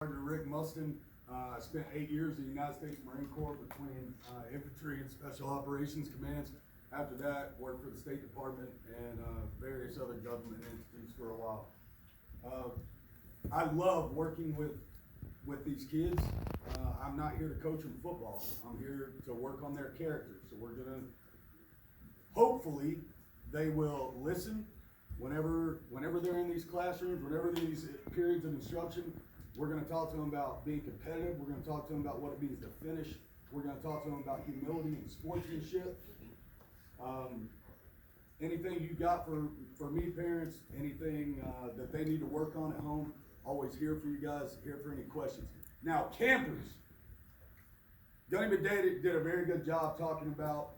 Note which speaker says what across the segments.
Speaker 1: Sergeant Rick Mustin. I spent 8 years in the United States Marine Corps between infantry and special operations commands. After that, worked for the State Department and various other government entities for a while. I love working with these kids. I'm not here to coach them football. I'm here to work on their character. So we're gonna, hopefully, they will listen whenever they're in these classrooms, whenever these periods of instruction. We're gonna talk to them about being competitive. We're gonna talk to them about what it means to finish. We're gonna talk to them about humility and sportsmanship. Anything you got for me, parents, anything that they need to work on at home, always here for you guys, here for any questions. Now, campers, Gunny McDade did a very good job talking about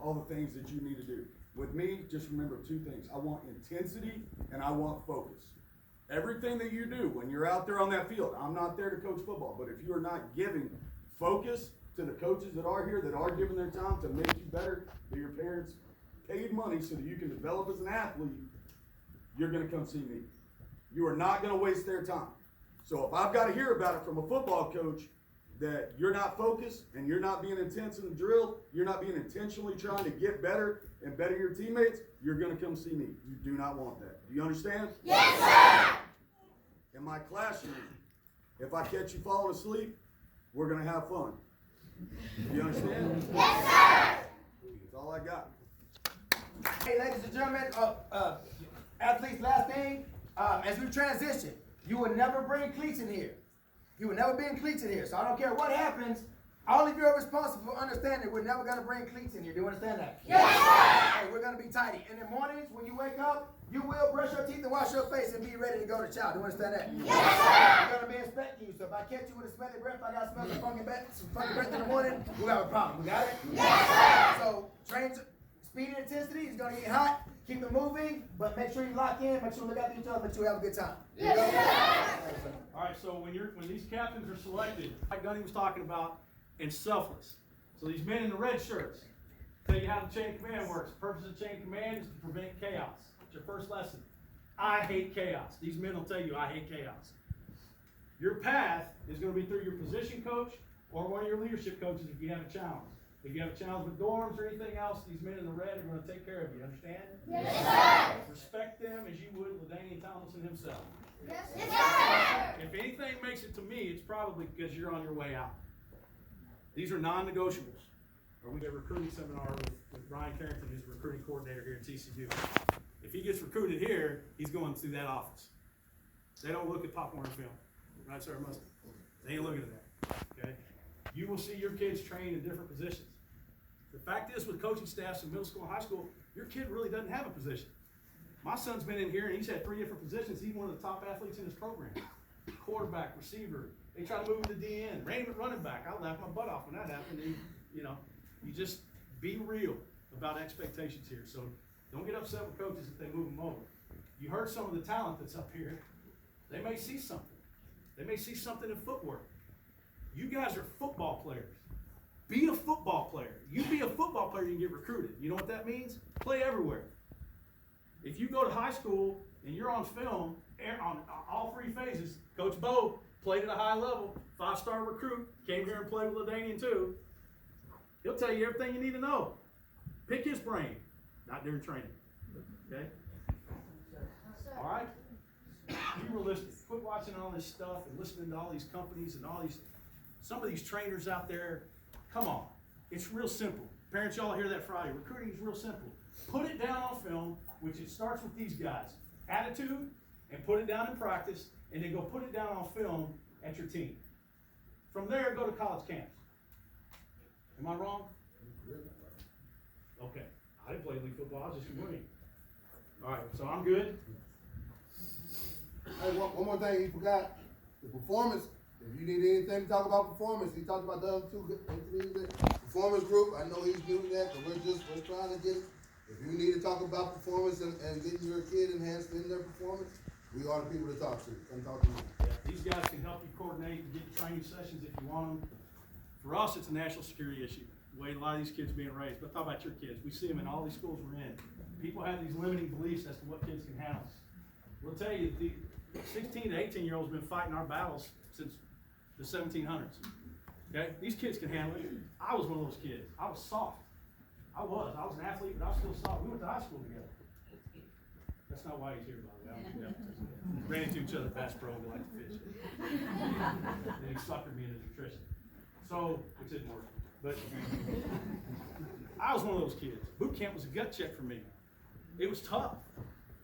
Speaker 1: all the things that you need to do. With me, just remember two things. I want intensity and I want focus. Everything that you do when you're out there on that field, I'm not there to coach football, but if you are not giving focus to the coaches that are here, that are giving their time to make you better, that your parents paid money so that you can develop as an athlete, you're gonna come see me. You are not gonna waste their time. So if I've got to hear about it from a football coach that you're not focused and you're not being intense in the drill, you're not being intentionally trying to get better and better your teammates, you're gonna come see me. You do not want that. Do you understand?
Speaker 2: Yes, sir!
Speaker 1: In my classroom, if I catch you falling asleep, we're gonna have fun. Do you understand?
Speaker 2: Yes, sir!
Speaker 1: That's all I got.
Speaker 3: Hey, ladies and gentlemen, athletes, last thing, as we transition, you will never bring cleats in here. You will never be in cleats in here. So I don't care what happens, all of you are responsible for understanding we're never going to bring cleats in here. Do you understand that?
Speaker 2: Yes, sir!
Speaker 3: Hey, we're going to be tidy. In the mornings, when you wake up, you will brush your teeth and wash your face and be ready to go to chow. Do you understand that?
Speaker 2: Yes, sir!
Speaker 3: We're going to be inspecting you. So if I catch you with a smelly breath, I got to smell some funky breath in the morning, we have a problem. We got it?
Speaker 2: Yes, sir!
Speaker 3: So train speed and intensity is going to get hot. Keep it moving, but make sure you lock in. Make sure you look after each other. Make sure you have a good time.
Speaker 2: Yes, sir!
Speaker 4: All right, so when these captains are selected, like Gunny was talking about, and selfless. So these men in the red shirts tell you how the chain of command works. The purpose of the chain of command is to prevent chaos. It's your first lesson. I hate chaos. These men will tell you I hate chaos. Your path is going to be through your position coach or one of your leadership coaches if you have a challenge. If you have a challenge with dorms or anything else, these men in the red are going to take care of you. Understand?
Speaker 2: Yes, sir!
Speaker 4: Respect them as you would LaDainian Tomlinson himself.
Speaker 2: Yes, sir!
Speaker 4: If anything makes it to me, it's probably because you're on your way out. These are non-negotiables. Or we get a recruiting seminar with Brian Carrington, who's the recruiting coordinator here at TCU. If he gets recruited here, he's going through that office. They don't look at popcorn film. Right, sir? Must. They ain't looking at that. Okay? You will see your kids train in different positions. The fact is, with coaching staffs in middle school and high school, your kid really doesn't have a position. My son's been in here and he's had 3 different positions. He's one of the top athletes in his program. Quarterback, receiver. They try to move him to DN. Ran him at running back. I laughed my butt off when that happened. And, you just be real about expectations here. So don't get upset with coaches if they move them over. You heard some of the talent that's up here. They may see something. They may see something in footwork. You guys are football players. Be a football player. You be a football player, you can get recruited. You know what that means? Play everywhere. If you go to high school and you're on film on all 3 phases, Coach Bo played at a high level, 5-star recruit, came here and played with LaDainian too. He'll tell you everything you need to know. Pick his brain, not during training. Okay? All right? Be realistic. Quit watching all this stuff and listening to all these companies and some of these trainers out there. Come on. It's real simple. Parents, y'all hear that Friday. Recruiting is real simple. Put it down on film, which it starts with these guys. Attitude, and put it down in practice, and then go put it down on film at your team. From there, go to college camps. Am I wrong? Okay. I didn't play league football. I was just a Marine. All right, so I'm good.
Speaker 5: Hey, one more thing he forgot. The performance. If you need anything to talk about performance, he talked about the other 2 entities. Performance group. I know he's doing that, but we're trying to get. If you need to talk about performance and getting your kid enhanced in their performance, we are the people to talk to. Come talk to me.
Speaker 4: Yeah, these guys can help you coordinate and get training sessions if you want them. For us, it's a national security issue. The way a lot of these kids are being raised. But talk about your kids. We see them in all these schools we're in. People have these limiting beliefs as to what kids can handle. We'll tell you, the 16 to 18-year-olds have been fighting our battles since the 1700s. Okay, these kids can handle it. I was one of those kids. I was soft. I was an athlete, but I was still soft. We went to high school together. That's not why he's here, by the way. I don't think that. Ran into each other at Bass Pro and liked to fish. Then he suckered me into nutrition. So, which didn't work. But I was one of those kids. Boot camp was a gut check for me. It was tough.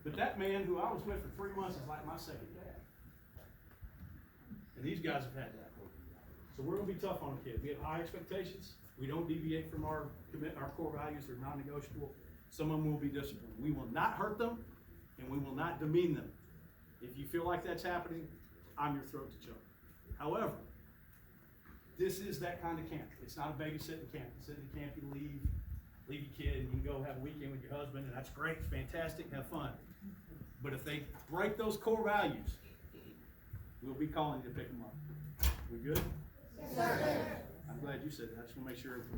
Speaker 4: But that man who I was with for 3 months is like my second dad. And these guys have had that. So we're gonna be tough on the kids. We have high expectations. We don't deviate from our core values. They're non-negotiable. Some of them will be disciplined. We will not hurt them, and we will not demean them. If you feel like that's happening, I'm your throat to choke. However, this is that kind of camp. It's not a babysitting camp. You sit in the camp, you leave your kid, and you can go have a weekend with your husband, and that's great, it's fantastic, have fun. But if they break those core values, we'll be calling you to pick them up. We good?
Speaker 2: Yes, sir.
Speaker 4: I'm glad you said that. I just want to make sure